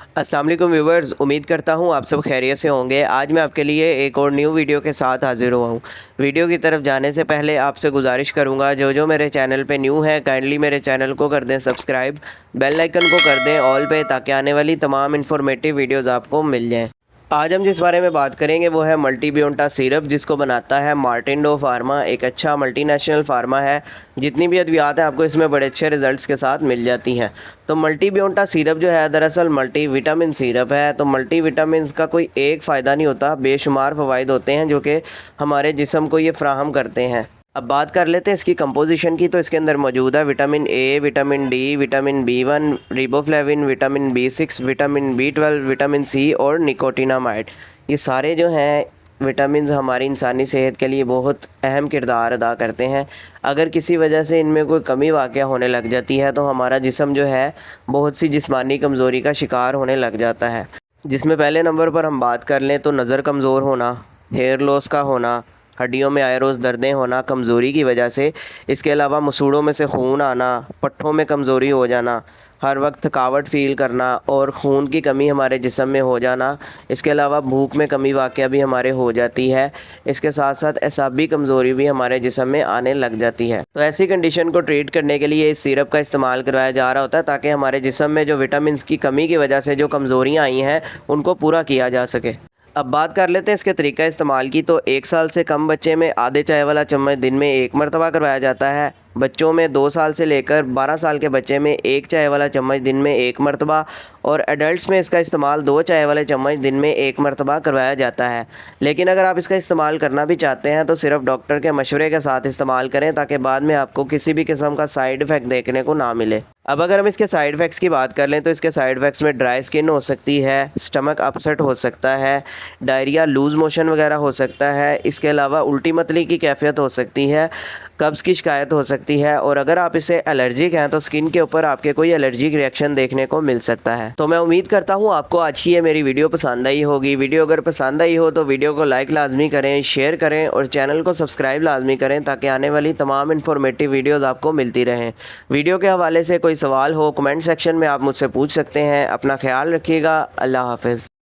अस्सलाम वालेकुम व्यूवर्स, उम्मीद करता हूँ आप सब खैरियत से होंगे। आज मैं आपके लिए एक और न्यू वीडियो के साथ हाज़िर हुआ हूँ। वीडियो की तरफ जाने से पहले आपसे गुजारिश करूँगा, जो मेरे चैनल पे न्यू है काइंडली मेरे चैनल को कर दें सब्सक्राइब, बेल आइकन को कर दें ऑल पे, ताकि आने वाली तमाम इन्फॉर्मेटिव वीडियोज़ आपको मिल जाएँ। आज हम जिस बारे में बात करेंगे वो है मल्टी बियोंटा सिरप, जिसको बनाता है मार्टिनडो फार्मा। एक अच्छा मल्टीनेशनल फार्मा है। जितनी भी अद्वियात हैं आपको इसमें बड़े अच्छे रिजल्ट्स के साथ मिल जाती हैं। तो मल्टी बियोंटा सिरप जो है दरअसल मल्टी विटामिन सिरप है। तो मल्टी विटामिन का कोई एक फ़ायदा नहीं होता, बेशुमार फ़वाइद होते हैं जो कि हमारे जिस्म को ये फ़राहम करते हैं। अब बात कर लेते हैं इसकी कंपोजिशन की। तो इसके अंदर मौजूद है vitamin A, vitamin D, vitamin B1, riboflavin, vitamin B6, vitamin B12, vitamin C और निकोटिनामाइड। ये सारे जो हैं विटामिन हमारी इंसानी सेहत के लिए बहुत अहम किरदार अदा करते हैं। अगर किसी वजह से इनमें कोई कमी वाक़या होने लग जाती है तो हमारा जिस्म जो है बहुत सी जिस्मानी कमज़ोरी का शिकार होने लग जाता है। जिसमें पहले नंबर पर हम बात कर लें तो नज़र कमज़ोर होना, हेयर लॉस का होना, हड्डियों में आए रोज़ दर्दें होना कमज़ोरी की वजह से। इसके अलावा मसूड़ों में से खून आना, पट्ठों में कमज़ोरी हो जाना, हर वक्त थकावट फ़ील करना और खून की कमी हमारे जिस्म में हो जाना। इसके अलावा भूख में कमी वाक़या भी हमारे हो जाती है। इसके साथ साथ एसाबी कमज़ोरी भी हमारे जिस्म में आने लग जाती है। तो ऐसी कंडीशन को ट्रीट करने के लिए इस सिरप का इस्तेमाल करवाया जा रहा होता है, ताकि हमारे जिस्म में जो विटामिन की कमी की वजह से जो कमज़ोरियाँ आई हैं उनको पूरा किया जा सके। अब बात कर लेते हैं इसके तरीका इस्तेमाल की। तो 1 साल से कम बच्चे में आधे चाय वाला चम्मच दिन में 1 मरतबा करवाया जाता है। बच्चों में 2 साल से लेकर 12 साल के बच्चे में 1 चाय वाला चम्मच दिन में 1 मरतबा, और एडल्ट्स में इसका इस्तेमाल 2 चाय वाले चम्मच दिन में 1 मरतबा करवाया जाता है। लेकिन अगर आप इसका इस्तेमाल करना भी चाहते हैं तो सिर्फ डॉक्टर के मशवरे के साथ इस्तेमाल करें, ताकि बाद में आपको किसी भी किस्म का साइड इफ़ेक्ट देखने को ना मिले। अब अगर हम इसके साइड इफ़ेक्ट्स की बात कर लें तो इसके साइड इफ़ेक्ट्स में ड्राई स्किन हो सकती है, स्टमक अपसेट हो सकता है, डायरिया, लूज़ मोशन वगैरह हो सकता है। इसके अलावा उल्टी मतली की कैफियत हो सकती है, कब्ज़ की शिकायत हो सकती है, और अगर आप इसे एलर्जिक हैं तो स्किन के ऊपर आपके कोई एलर्जिक रिएक्शन देखने को मिल सकता है। तो मैं उम्मीद करता हूँ आपको आज की ये मेरी वीडियो पसंद आई होगी। वीडियो अगर पसंद आई हो तो वीडियो को लाइक लाजमी करें, शेयर करें और चैनल को सब्सक्राइब लाजमी करें, ताकि आने वाली तमाम इन्फॉर्मेटिव वीडियोज़ आपको मिलती रहें। वीडियो के हवाले से कोई सवाल हो कमेंट सेक्शन में आप मुझसे पूछ सकते हैं। अपना ख्याल रखिएगा। अल्लाह हाफ़िज़।